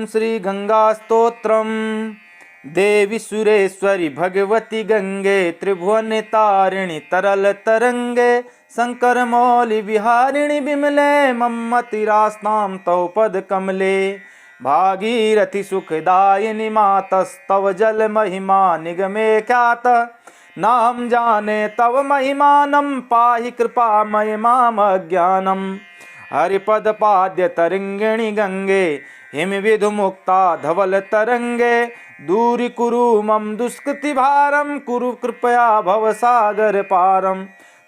श्री गंगास्तोत्रम। देवी सुरेश्वरी भगवती गंगे त्रिभुवन तारिणी तरल तरंगे शंकर मौलि विहारिणि विमले मम्मतिरास्तां तव पद कमले। भागीरथि सुखदायिनी मातस्तव जल महिमा निगमे ख्यात। नाम जाने तव महिमानं पाहि कृपामय माम अज्ञानम्। हरिपद पाद्य तरंगिणी गंगे हिम विधु मुक्ता धवल तरंगे। दूरी कुरु मम दुष्कृति भारम कुरु कृपया भव सागर पारम।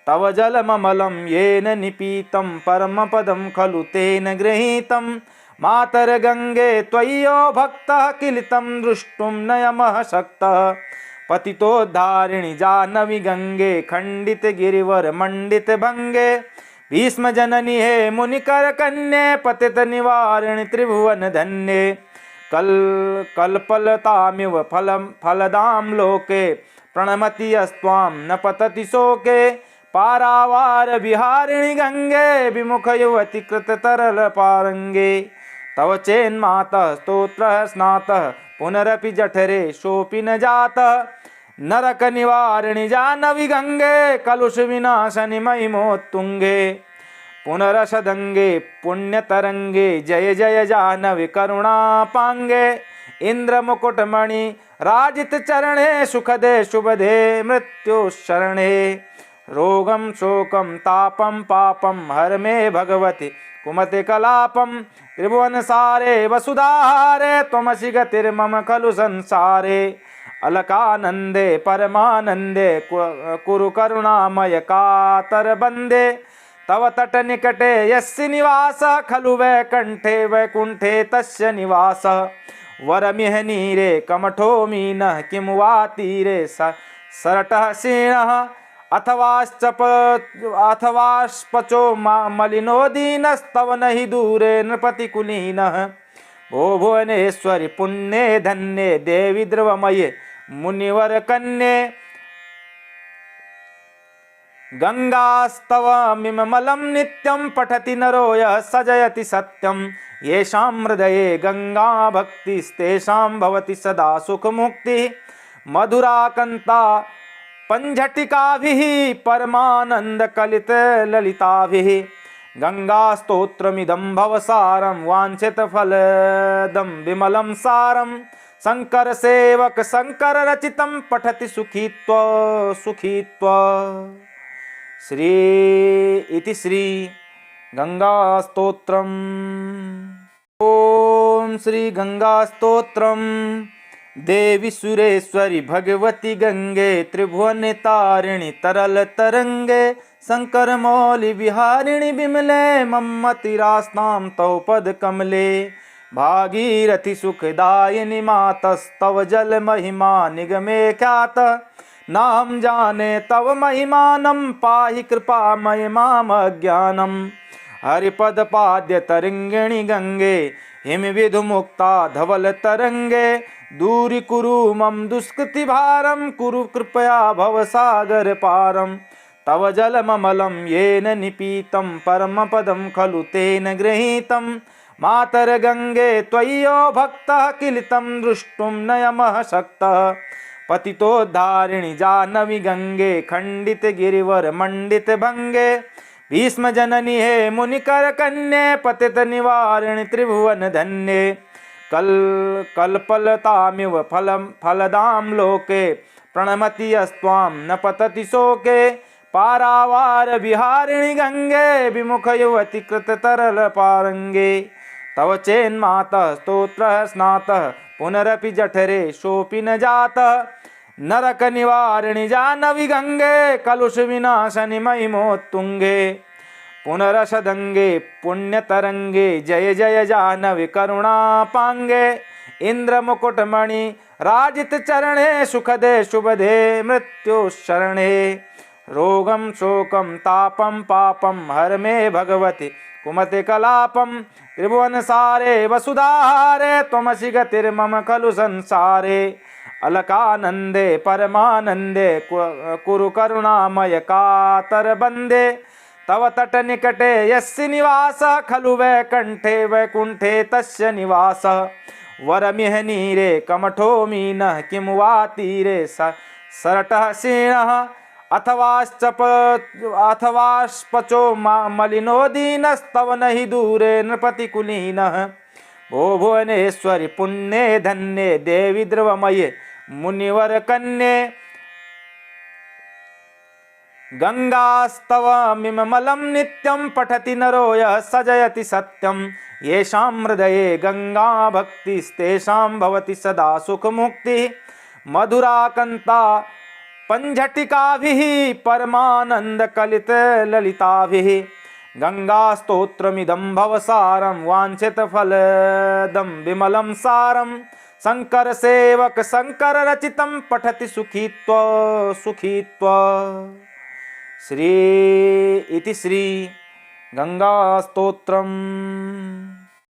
तव जलममलं येन निपीतं परम पदं खलु तेन गृहीतं। मातर गंगे त्वय्यो भक्तः किलितं द्रष्टुं नयमः शक्तः। पतितोद्धारिणि जाह्नवी गंगे खंडित गिरिवर मंडित भंगे। भीष्म जननी हे मुनिकर कन्ये पतित निवारिणि त्रिभुवन धन्ये। कल्पलतामिव फलदां लोके प्रणमति यस्त्वां न पतति शोके। पारावार विहारिणि गंगे विमुख युवति कृत तरल पारंगे। तव चेन्मातः स्तोत्रः स्नातः पुनरपि जठरे शोपि न जातः। नरक निवारिणि जाह्नवी गंगे कलुष विनाशनि महिमोत्तुंगे। पुनरसदंगे पुण्य तरंगे जय जय जाह्नवी करुणापांगे। इंद्र मुकुटमणि राजित चरणे सुखदे शुभदे मृत्यु शरणे। रोगम शोकम तापम पापम हर मे भगवती कुमते कलापम। त्रिभुवन सारे वसुधाहारे त्वमसि गतिर्मम खलु संसारे। अलकानंदे परमानंदे कुरु करुणामय कातर बंदे। तव तट निकटे यस्य निवास खलु वैकंठे वैकुंठे तस्य निवास। वरमिह नीरे कमठो मीनः किं वा तीरे सरटः क्षीणः। अथवास्पचो मलिनो दीनस्तव नहि दूरे नृपति कुलीनः। भो भुवनेश्वरि पुण्ये धन्ये देवी ध्रुवमये मुनिवर कन्ये। गंगास्तवमिमलं नित्यं पठति नरो यः सजयति सत्यं। येषां हृदये गंगा भक्तिस्तेषां भवति सदा सुखमुक्तिः। मधुराकन्ता पंझटिकाभिः परमानन्दकलित ललिताभिः। गंगास्तोत्रमिदं भवसारं वाञ्छितफलदं विमलं सारं। शंकर सेवक शंकर रचितं पठति सुखीत्वा सुखीत्वा। श्री इति श्री गंगास्तोत्रम्। ओम श्री गंगास्तोत्रम्। देवी सुरेश्वरी भगवती गंगे त्रिभुवन तारिणी तरल तरंगे शंकर मौलि विहारिणि विमले मम्मतिरास्तां तव पद कमले। भागीरथि सुखदायिनी मातस्तव जल महिमा निगमे ख्यात। नाम जाने तव महिमानं पाहि कृपामय माम अज्ञानम्। हरिपद पाद्य तरंगिणी गंगे हिम विधु मुक्ता धवल तरंगे। दूरी कुरु मम दुष्कृति भारम कुरु कृपया भव सागर पारम। तव जलममलं येन निपीतं परम पदं खलु तेन गृहीतं। मातर गंगे त्वय्यो भक्तः किलितं द्रष्टुं नयमः शक्तः। पतितोद्धारिणि जाह्नवी गंगे खंडित गिरिवर मंडित भंगे। भीष्म जननी हे मुनिकर कन्ये पतित निवारिणि त्रिभुवन धन्ये। कल्पलतामिव फलदां लोके प्रणमति यस्त्वां न पतति शोके। पारावार विहारिणि गंगे विमुख युवति कृत तरल पारंगे। तव चेन्मातः स्तोत्रः स्नातः पुनरपि जठरे शोपि न जातः। नरक निवारिणि जाह्नवी गंगे कलुष विनाशनि महिमोत्तुंगे। पुनरसदंगे पुण्य तरंगे जय जय जाह्नवी करुणापांगे। इंद्र मुकुटमणि राजित चरणे सुखदे शुभदे मृत्यु शरणे। रोगम शोकम तापम पापम हर मे भगवती कुमते कलापम। त्रिभुवन सारे वसुधाहारे त्वमसि गतिर्मम खलु संसारे। अलकानंदे परमानंदे कुरु करुणामय कातर बंदे। तव तट निकटे यस्य निवास खलु वैकंठे वैकुंठे तस्य निवास। वरमिह नीरे कमठो मीनः किं वा तीरे सरटः क्षीणः अथवाश्पचो मलिनो दीनस्तव नहि दूरे नृपतिकुलीनः। भो भुवनेश्वरि पुण्ये धन्ये देवी ध्रुवमये मुनिवर कन्ये गंगास्तवमिममलं नित्यं पठति नरो यः सजयति सत्यं। येषां हृदये गंगा भक्तिस्तेषां भवति सदा सुखमुक्तिः। मधुराकन्ता पंझटिकाभिः परमानन्दकलितललिताभिः। गंगास्तोत्रमिदं भवसारं वाञ्छितफलदं विमलं सारं। शंकर सेवक शंकर रचितं पठति सुखीत्वा सुखीत्वा। श्री इति श्री गंगास्तोत्रम्।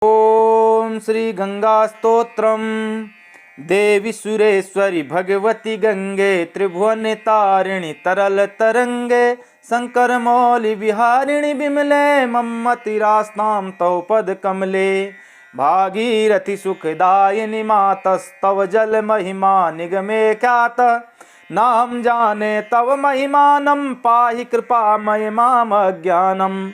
ओम श्री गंगास्तोत्रम्। देवी सुरेश्वरी भगवती गंगे त्रिभुवन तारिणी तरल तरंगे। शंकर मौलि विहारिणि विमले मम्मतिरास्तां तव पद कमले। भागीरथि सुखदायिनी मातस्तव जल महिमा निगमे ख्यात। नाम जाने तव महिमानं पाहि कृपामय माम अज्ञानम्।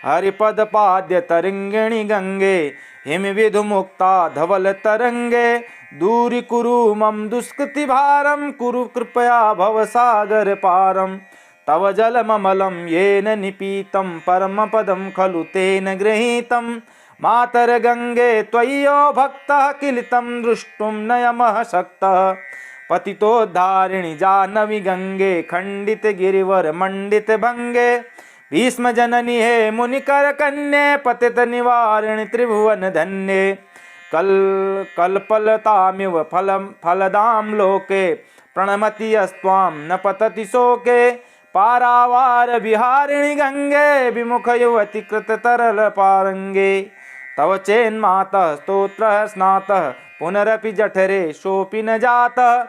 हरिपद पाद्य तरंगिणी गंगे हिम विधु मुक्ता धवल तरंगे। दूरी कुरु मम दुष्कृति भारम कुरु कृपया भव सागर पारम। तव जलममलं येन निपीतं परम पदं खलु तेन गृहीतं। मातर गंगे त्वय्यो भक्तः किलितं द्रष्टुं नयमः शक्तः। पतितोद्धारिणि जाह्नवी गंगे खंडित गिरिवर मंडित भंगे। भीष्म जननी हे मुनिकर कन्ये पतित निवारिणि त्रिभुवन धन्ये। कल्पलतामिव फलदां लोके प्रणमति यस्त्वां न पतति शोके। पारावार विहारिणि गंगे विमुख युवति कृत तरल पारंगे। तव चेन्मातः स्तोत्रः स्नातः पुनरपि जठरे सोऽपि न जातः।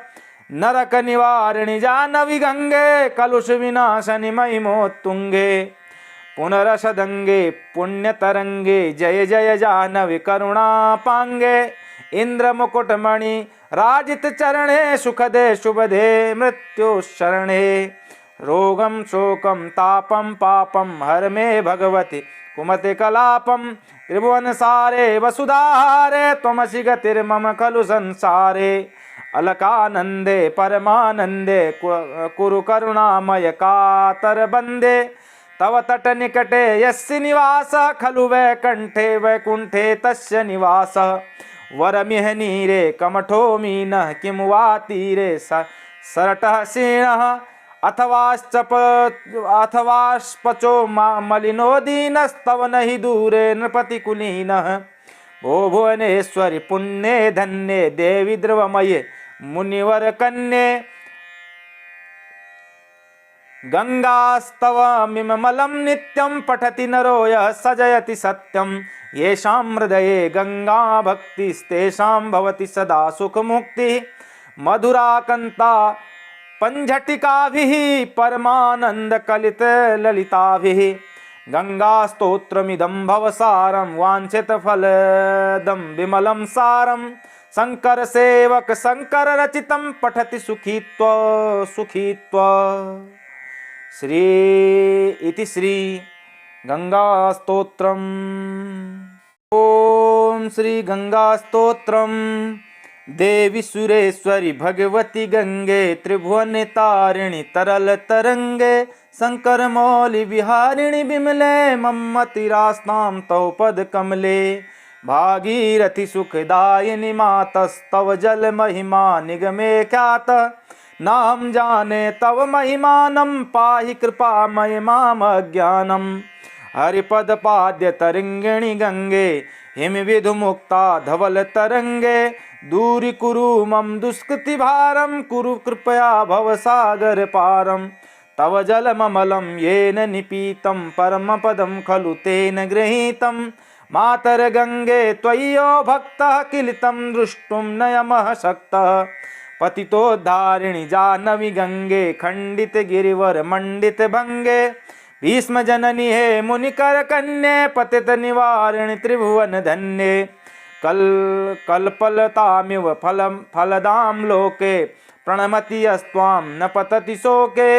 नरक निवारिणि जाह्नवी गंगे कलुष विनाशनि महिमोत्तुंगे। पुनरसदंगे पुण्यतरंगे जय जय जाह्नवी करुणापांगे। इंद्र मुकुटमणि राजित चरणे सुखदे शुभदे मृत्युशरणे। रोगं शोकं तापं पापं हर मे भगवति कुमते कलापं। त्रिभुवन सारे वसुधाहारे त्वमसि गतिर्मम खलु संसारे। अलकानंदे परमानंदे कुरु करुणामय कातर बंदे। तव तट निकटे यस्य निवासः खलु वैकुंठे वैकुंठे तस्य निवासः। वरमिह नीरे कमठो मीनः किं वा तीरे सरटः क्षीणः अथवाश्पचो मलिनो दीनस्तव नहि दूरे नृपतिकुलीनः। भो भुवनेश्वरि पुण्ये धन्ये देवी ध्रुवमये मुनिवर कन्ये। गंगास्तवमिममलं नित्यं पठति नरो यः सजयति सत्यं। येषां हृदये गंगा भक्तिस्तेषां भवति सदा सुखमुक्तिः। मधुराकन्ता पंझटिकाभिः परमानन्दकलितललिताभिः। गंगास्तोत्रमिदं भवसारं वाञ्छितफलदं विमलं सारं। शंकर सेवक शंकर रचितं पठति सुखीत्वा सुखीत्वा। श्री इति श्री गंगास्तोत्रम्। ओम श्री गंगास्तोत्रम्। देवी सुरेश्वरी भगवती गंगे त्रिभुवन तारिणी तरल तरंगे। शंकर मौलि विहारिणि विमले मम्मतिरास्तां तव पद कमले। भागीरथि सुखदायिनी मातस्तव जल महिमा निगमे ख्यात। नाम जाने तव महिमानं पाहि कृपामय माम अज्ञानम्। हरिपद पाद्य तरंगिणी गंगे हिम विधु मुक्ता धवल तरंगे। दूरी कुरु मम दुष्कृति भारम कुरु कृपया भव सागर पारम। तव जलममलं येन निपीतं परम पदं खलु तेन गृहीतं। मातर गंगे त्वय्यो भक्तः किलितं द्रष्टुं नयमः शक्तः। पतितोद्धारिणि जाह्नवी गंगे खंडित गिरिवर मंडित भंगे। भीष्म जननी हे मुनिकर कन्ये पतित निवारिणि त्रिभुवन धन्ये। कल्पलतामिव फलदां लोके प्रणमति यस्त्वां न पतति शोके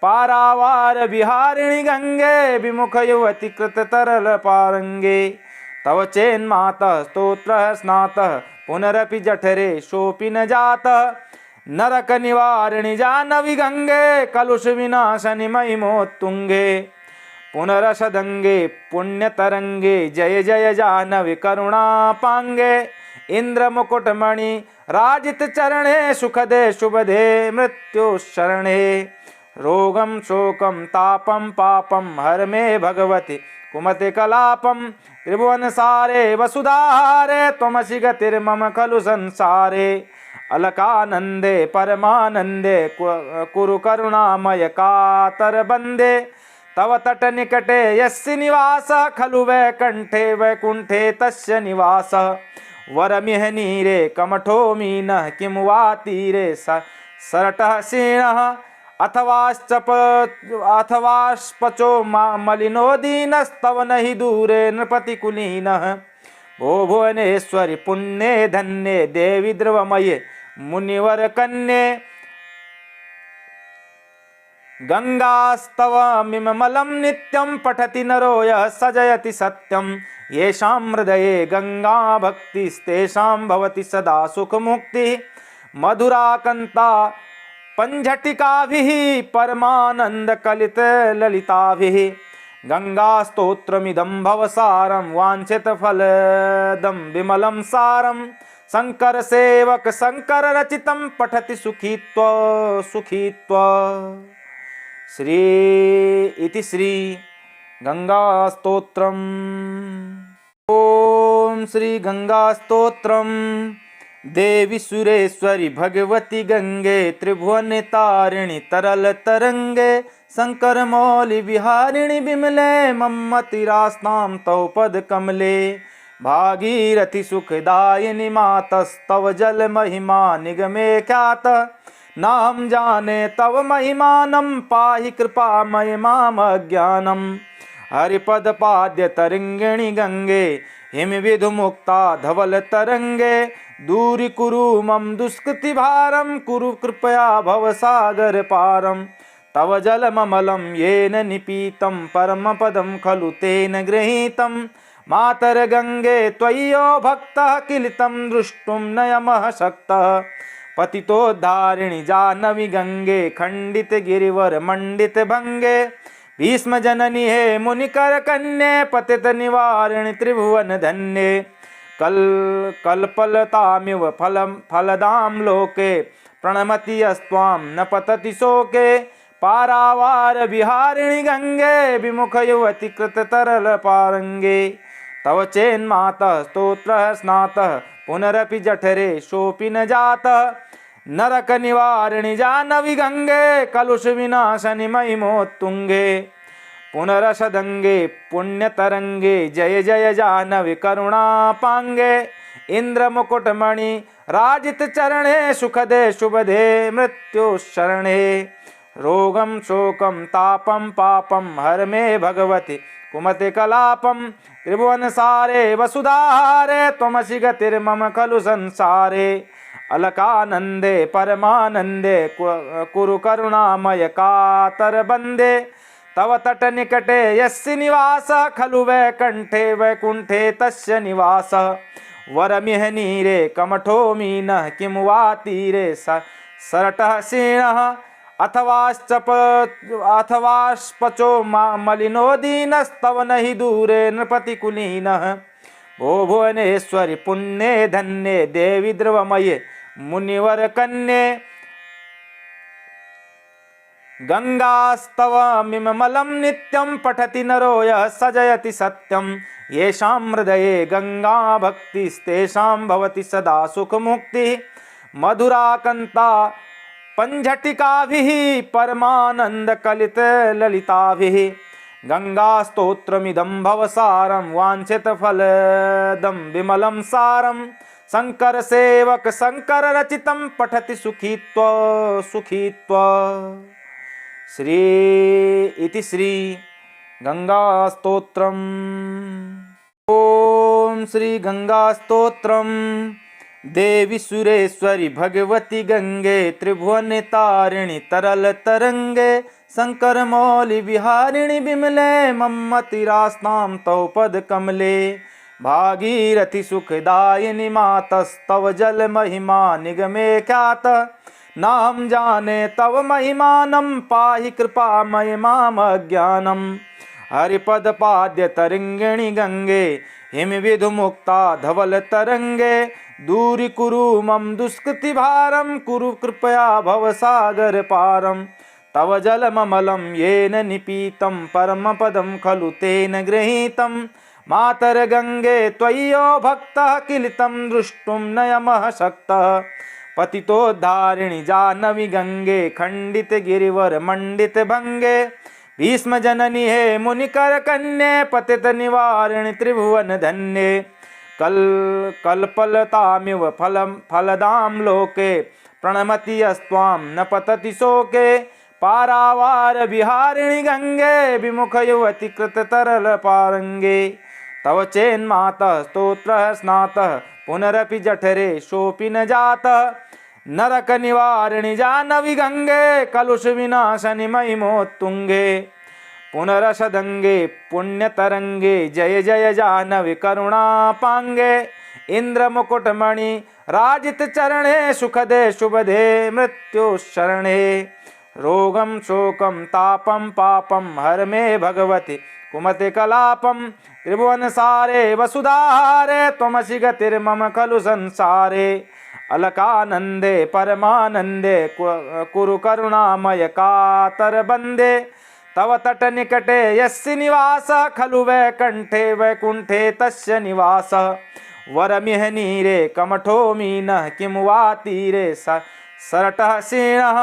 पारावार विहारिणि गंगे विमुख युवति कृत तरल पारंगे तव चेन्मातः स्तोत्रः स्नातः पुनरपि जठरे शोपि न जातः नरक निवारिणि जाह्नवी गंगे कलुष विनाशनि महिमोत्तुंगे पुनरसदंगे पुण्यतरंगे जय जय जाह्नवी करुणापांगे इंद्र मुकुटमणि राजित चरणे सुखदे शुभदे मृत्युशरणे रोगम शोकम तापम पापम हर मे भगवति कुमति कलापम त्रिभुवन सारे वसुधाहारे त्वमसि गतिर्मम खलु संसारे अलकानंदे परमानंदे कुरु करुणामय कातर बंदे तव तट निकटे यस्य निवास खलु वैकंठे वैकुंठे तस्य निवास वरमिह नीरे कमठो मीनः किं वा तीरे सरटः सीणः अथवाश्पचो मलिनो दीनस्तव नहि दूरे नृपतिकुलीनः भो भुवनेश्वरि पुण्ये धन्ये देवी ध्रुवमये मुनिवर कन्ये गंगास्तवमिममलं नित्यं पठति नरो यः सजयति सत्यं येषां हृदये गंगा भक्तिस्तेषां भवति सदा सुखमुक्तिः मधुराकन्ता पंझटिकाभिः परमानन्दकलितललिताभिः गंगास्तोत्रमिदं भवसारं वाञ्छितफलदं विमलं सारं शंकर सेवक शंकर रचितं पठति सुखीत्वा श्री इति श्री गंगास्तोत्रम्। ओम श्री गंगास्तोत्रम्। देवी सुरेश्वरी भगवती गंगे त्रिभुवन तारिणी तरल तरंगे शंकर मौलि विहारिणि विमले मम्मतिरास्तां तव पद कमले भागीरथि सुखदायिनी मातस्तव जल महिमा निगमे ख्यात नाम जाने तव महिमानं पाहि कृपामय माम अज्ञानम हरिपद पाद्य तरंगिणी गंगे हिम विधु मुक्ता धवल तरंगे दूरी कुरु मम दुष्कृति भारम कुरु कृपया भव सागर पारम तव जलममलं येन निपीतं परम पदं खलु तेन गृहीतं मातर गंगे त्वय्यो भक्तः किलितं द्रष्टुं नयमः शक्तः पतितोद्धारिणि जाह्नवी गंगे खंडित गिरिवर मंडित भंगे भीष्म जननी हे मुनिकर कन्ये पतित निवारिणि त्रिभुवन धन्ये कल्पलतामिव फलदां लोके प्रणमति यस्त्वां न पतति शोके पारावार विहारिणि गंगे विमुख युवति कृत तरल पारंगे तव चेन्मातः स्तोत्रः स्नातः पुनरपि जठरे शोपि न जातः नरक निवारिणि जाह्नवी गंगे कलुष विनाशनि महिमोत्तुंगे पुनरसदंगे पुण्यतरंगे जय जय जाह्नवी करुणापांगे इंद्र मुकुटमणि राजित चरणे सुखदे शुभदे मृत्युशरणे रोगम शोकम तापम पापम हर मे भगवति कुमति कलापम त्रिभुवन सारे वसुधाहारे त्वमसि गतिर्मम खलु संसारे अलकानंदे परमानंदे कुरु करुणामय कातर बंदे तव तट निकटे यस्य निवास खलु वैकंठे वैकुंठे तस्य निवास वरमिह नीरे कमठो मीनः किं वा तीरे सरटः सीणः अथवाश्पचो मलिनो दीनस्तव नहि दूरे नृपतिकुलीनः भो भुवनेश्वरि पुण्ये धन्ये देवी ध्रुवमये मुनिवर कन्ये गंगास्तवमिममलं नित्यं पठति नरो यः सजयति सत्यं येषां हृदये गंगा भक्तिस्तेषां भवति सदा सुखमुक्तिः मधुराकन्ता पंझटिकाभिः परमानन्दकलितललिताभिः गंगास्तोत्रमिदं भवसारं वाञ्छितफलदं विमलं सारं शंकर सेवक शंकर रचितं पठति सुखीत्वा श्री इति श्री गंगास्तोत्रम्। ओम श्री गंगा स्तोत्रम। देवी सुरेश्वरी भगवती गंगे त्रिभुवन तारिणी तरल तरंगे शंकर मौलि विहारिणि विमले मम्मतिरास्तां तव पद कमले भागीरथि सुखदायिनी मातस्तव जल महिमा निगमे ख्यात नाम जाने तव महिमानं पाहि कृपामय माम अज्ञानम् हरिपद पाद्य तरंगिणी गंगे हिम विधु मुक्ता धवल तरंगे दूरी कुरु मम दुष्कृति भारम कुरु कृपया भव सागर पारम तव जलममलं येन निपीतं परम पदं खलु तेन गृहीतं मातर गंगे त्वय्यो भक्तः किलितं द्रष्टुं नयमः शक्तः पतितोद्धारिणि जाह्नवी गंगे खंडित गिरिवर मंडित भंगे भीष्म जननी हे मुनिकर कन्ये पतित निवारिणि त्रिभुवन धन्ये कल्पलतामिव फलदां लोके प्रणमति अस्त्वां न पतति शोके पारावार विहारिणि गंगे विमुख युवति कृत तरल पारंगे तव चेन्मातः स्तोत्रः स्नातः पुनरपि जठरे शोपि न जातः नरक निवारिणि जाह्नवी गंगे कलुष विनाशनि महिमोत्तुंगे पुनरसदंगे पुण्य तरंगे जय जय जाह्नवी करुणापांगे इंद्र मुकुटमणि राजित चरणे सुखदे शुभदे मृत्यु शरणे रोगम शोकम तापम पापम हर मे भगवति कुमति कलापम त्रिभुवन सारे वसुधाहारे त्वमसि गतिर्मम खलु संसारे अलकानंदे परमानंदे कुरु करुणामय कातर बंदे तव तट निकटे यस्य निवास खलु वैकंठे वैकुंठे तस्य निवास वरमिह नीरे कमठो मीनः किं वा तीरे सरटः सीणः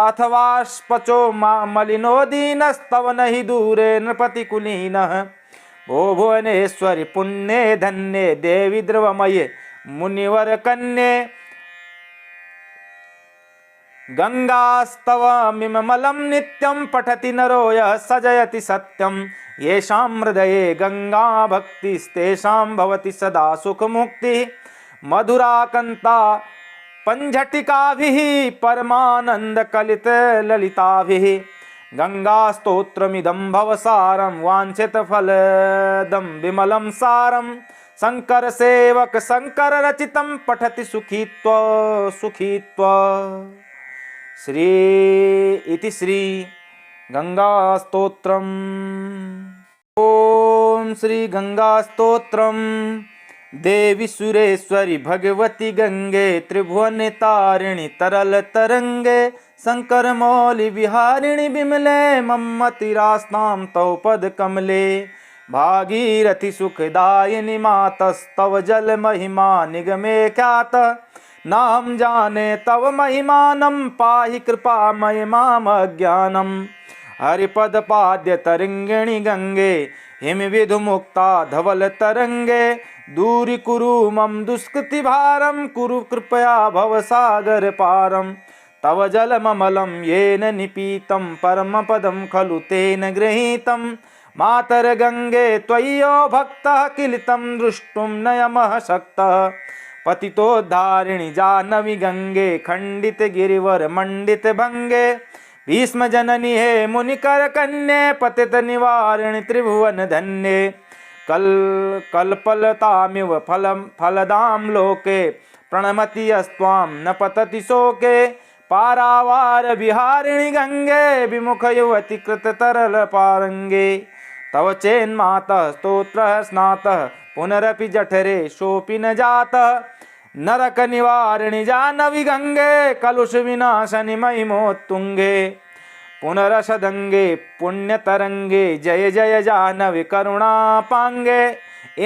अथवाश्पचो मलिनो दीनस्तव नहि दूरे नृपतिकुलीनः भो भुवनेश्वरि पुण्ये धन्ये देवी द्रवमये मुनिवर कन्ये गंगास्तवमिमलं नित्यं पठति नरो यः सजयति सत्यं येषां हृदये गंगा भक्तिस्तेषां भवति सदा सुखमुक्तिः मधुराकन्ता पंझटिकाभिः परमानन्दकलितललिताभिः गंगास्तोत्रमिदं भवसारं वाञ्छितफलदं विमलं सारं शंकर सेवक शंकर रचितं पठति सुखीत्वा श्री इति श्री गंगा स्तोत्रम्। ओम श्री गंगा स्तोत्रम्। देवी सुरेश्वरी भगवती गंगे त्रिभुवन तारिणी तरल तरंगे शंकर मौलि विहारिणि विमले मम्मतिरास्तां तव पद कमले भागीरथि सुखदायिनी मातस्तव जल महिमा निगमे ख्यात नाम जाने तव महिमानं पाहि कृपामय माम अज्ञानम् हरिपद पाद्य तरंगिणी गंगे हिम विधु मुक्ता धवल तरंगे दूरी कुरु मम दुष्कृति भारम कुरु कृपया भव सागर पारम तव जलममलं येन निपीतं परम पदं खलु तेन गृहीतं मातर गंगे त्वय्यो भक्तः किलितं द्रष्टुं नयमः शक्तः पतितोद्धारिणि जाह्नवी गंगे खंडित गिरिवर मंडित भंगे भीष्म जननी हे मुनिकर कन्ये पतित निवारिणि त्रिभुवन धन्ये कल्पलतामिव फलदां लोके प्रणमति अस्त्वां न पतति शोके पारावार विहारिणि गंगे विमुख युवति कृत तरल पारंगे तव चेन्मातः स्तोत्रः स्नातः पुनरपि जठरे शोपि न जातः नरक निवारिणि जाह्नवी गंगे कलुष विनाशनि महिमोत्तुंगे पुनरसदंगे पुण्य तरंगे जय जय जाह्नवी करुणापांगे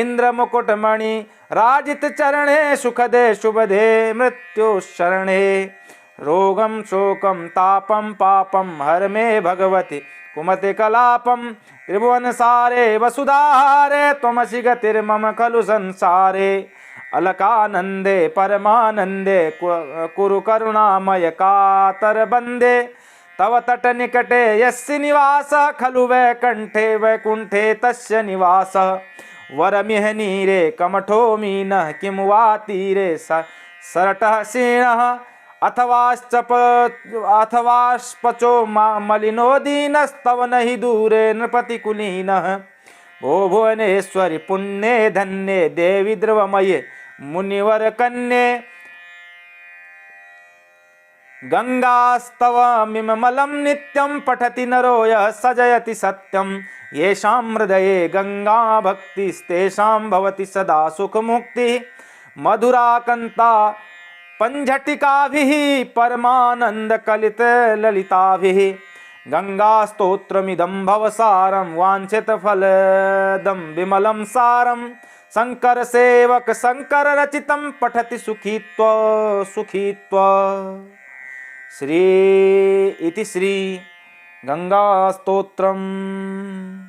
इंद्र मुकुटमणि राजित चरणे सुखदे शुभदे मृत्यु शरणे रोगम शोकम तापम पापम हर मे भगवति कुमति कलापम त्रिभुवन सारे वसुधाहारे त्वमसि गतिर्मम खलु संसारे अलकानंदे परमानंदे कुरु करुणामय कातर बंदे तव तटनिकटे यस्य निवासः खलु वैकुण्ठे वैकुण्ठे तस्य निवासः वरमिहनीरे कमठो मीनः किं वा तीरे सरटः सेणः अथवाश्पचो मलिनो दीनस्तव नहि दूरे नृपतिकुलीनः भो भुवनेश्वरि पुण्ये धन्ये देवी द्रवमये मुनिवर कन्ये गंगास्तवमिमलं नित्यं पठति नरो यः सजयति सत्यं येषां हृदये गंगा भक्तिस्तेषां भवति सदा सुखमुक्तिः मधुराकन्ता पंझटिकाभिः परमानन्दकलितललिताभिः गंगास्तोत्रमिदं भवसारं वाञ्छितफलदं विमलं सारं शंकर सेवक शंकर रचितं पठति सुखीत्वा श्री इति श्री गंगा स्तोत्रम्।